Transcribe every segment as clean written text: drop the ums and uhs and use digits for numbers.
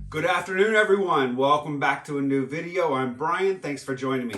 Good afternoon, everyone. Welcome back to a new video. I'm Brian. Thanks for joining me.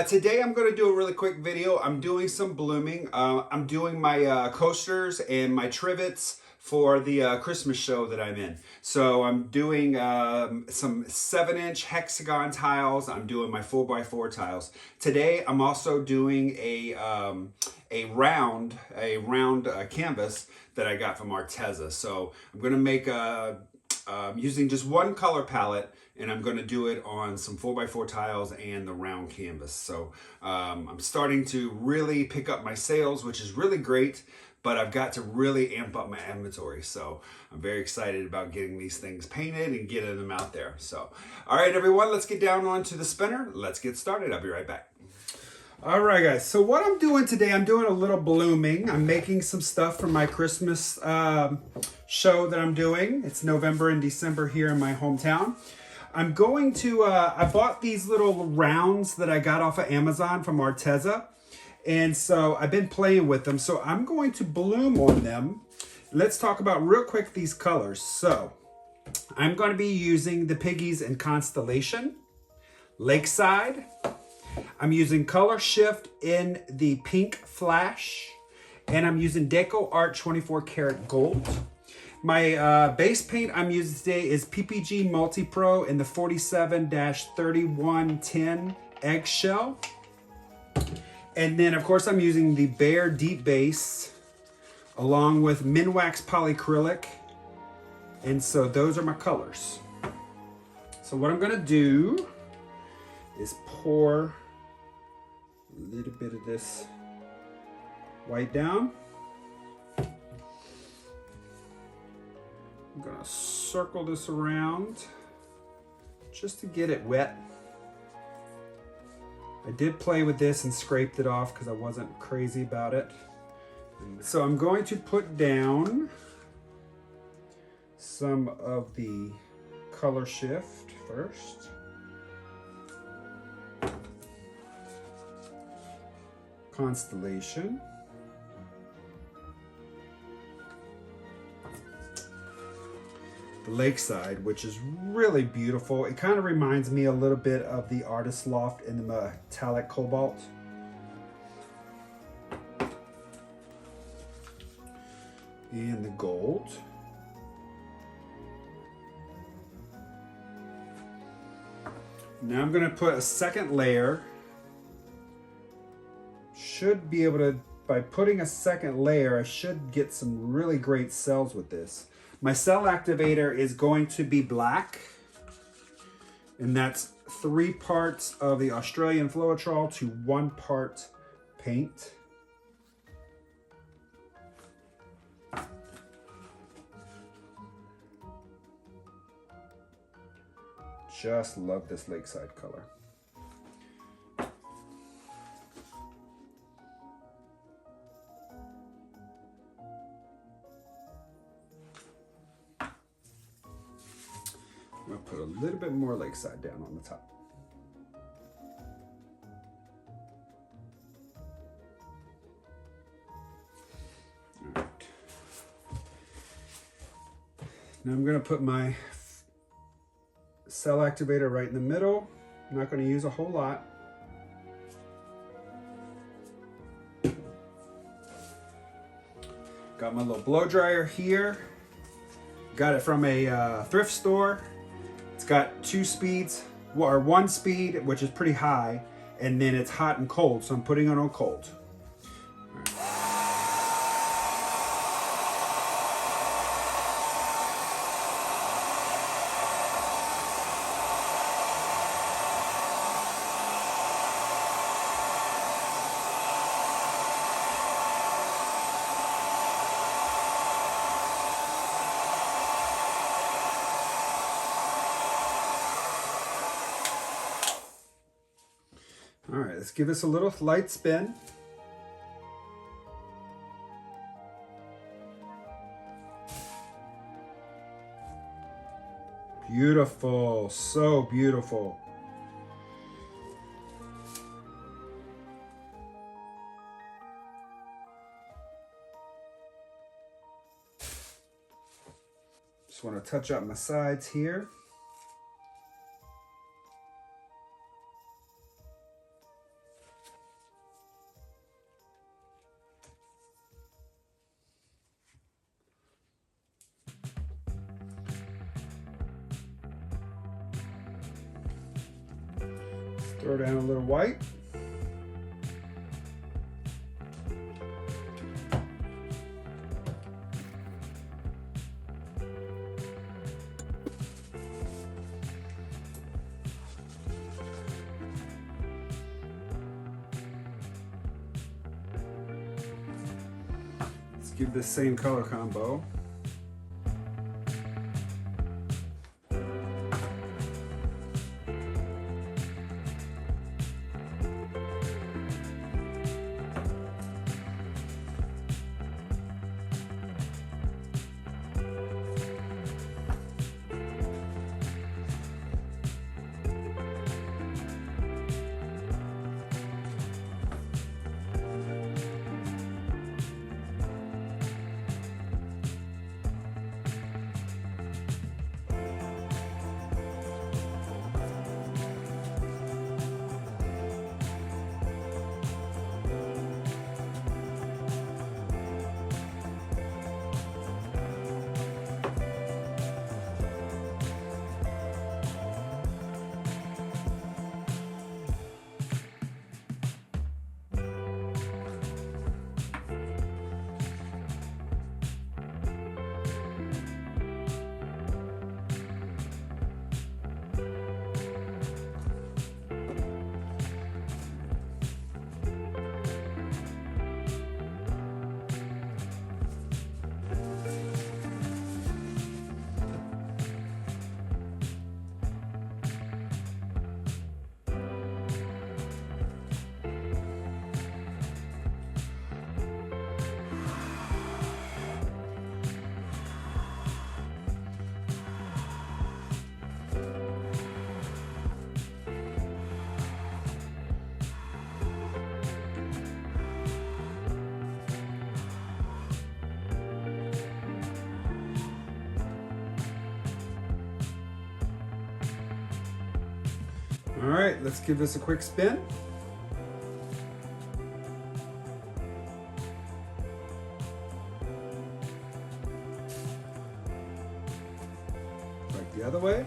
Today I'm going to do a really quick video. I'm doing some blooming. I'm doing my coasters and my trivets for the Christmas show that I'm in. So I'm doing some 7-inch hexagon tiles. I'm doing my 4x4 tiles. Today I'm also doing a round canvas that I got from Arteza. So I'm going to make using just one color palette, and I'm going to do it on some 4x4 tiles and the round canvas. So I'm starting to really pick up my sales, which is really great, but I've got to really amp up my inventory. So I'm very excited about getting these things painted and getting them out there. So, all right, everyone, let's get down onto the spinner. Let's get started. I'll be right back. All right, guys, so what I'm doing today, I'm doing a little blooming. I'm making some stuff for my Christmas show that I'm doing. It's November and December here in my hometown. I'm going to, I bought these little rounds that I got off of Amazon from Arteza. And so I've been playing with them. So I'm going to bloom on them. Let's talk about real quick these colors. So I'm going to be using the Piggies in Constellation, Lakeside. I'm using Color Shift in the Pink Flash, and I'm using DecoArt 24 karat gold. My base paint I'm using today is PPG Multi-Pro in the 47-3110 Eggshell. And then of course I'm using the Behr Deep Base along with Minwax Polycrylic. And so those are my colors. So what I'm gonna do is pour a little bit of this white down. I'm gonna circle this around just to get it wet. I did play with this and scraped it off because I wasn't crazy about it. So I'm going to put down some of the Color Shift first. Constellation. The Lakeside, which is really beautiful. It kind of reminds me a little bit of the Artist Loft in the metallic cobalt. And the gold. Now I'm going to put a second layer. Should be able to, by putting a second layer, I should get some really great cells with this. My cell activator is going to be black, and that's 3 parts of the Australian Floetrol to 1 part paint. Just love this Lakeside color. I'm going to put a little bit more Lakeside down on the top. All right. Now I'm going to put my cell activator right in the middle. I'm not going to use a whole lot. Got my little blow dryer here. Got it from a thrift store. It's got 2 speeds, or 1 speed, which is pretty high, and then it's hot and cold, so I'm putting it on cold. All right, let's give this a little light spin. Beautiful, so beautiful. Just want to touch up my sides here. Throw down a little white. Let's give this same color combo. All right, let's give this a quick spin. Like the other way.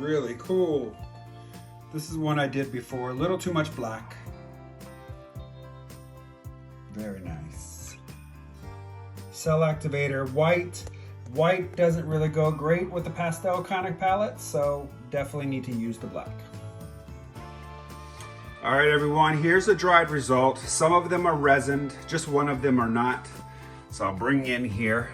really cool. This is one I did before, a little too much black. Very nice. Cell Activator, white. White doesn't really go great with the pastel kind of palette, so definitely need to use the black. All right, everyone, here's the dried result. Some of them are resined, just one of them are not. So I'll bring in here.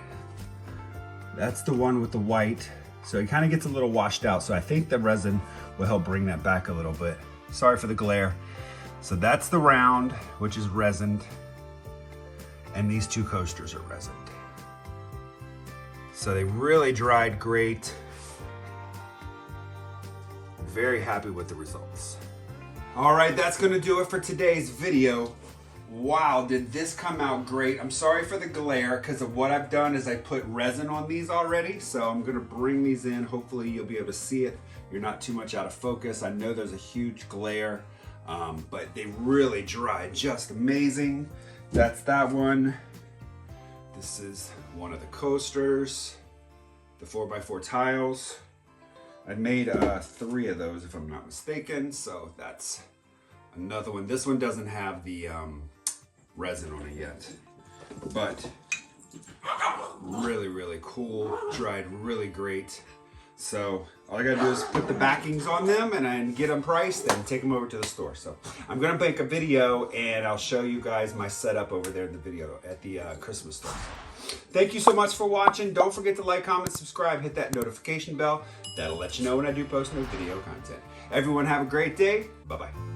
That's the one with the white. So it kind of gets a little washed out. So I think the resin will help bring that back a little bit. Sorry for the glare. So that's the round, which is resined. And these two coasters are resined. So they really dried great. Very happy with the results. All right, that's gonna do it for today's video. Wow, did this come out great. I'm sorry for the glare, because of what I've done is I put resin on these already. So I'm gonna bring these in. Hopefully you'll be able to see it. You're not too much out of focus. I know there's a huge glare, but they really dried just amazing. That's that one. This is one of the coasters, the 4x4 tiles. I made 3 of those if I'm not mistaken, so that's another one. This one doesn't have the resin on it yet, but really, really cool, dried really great. So all I gotta do is put the backings on them and then get them priced and take them over to the store. So I'm gonna make a video and I'll show you guys my setup over there in the video at the Christmas store. Thank you so much for watching. Don't forget to like, comment, subscribe, hit that notification bell. That'll let you know when I do post new video content. Everyone have a great day. Bye-bye.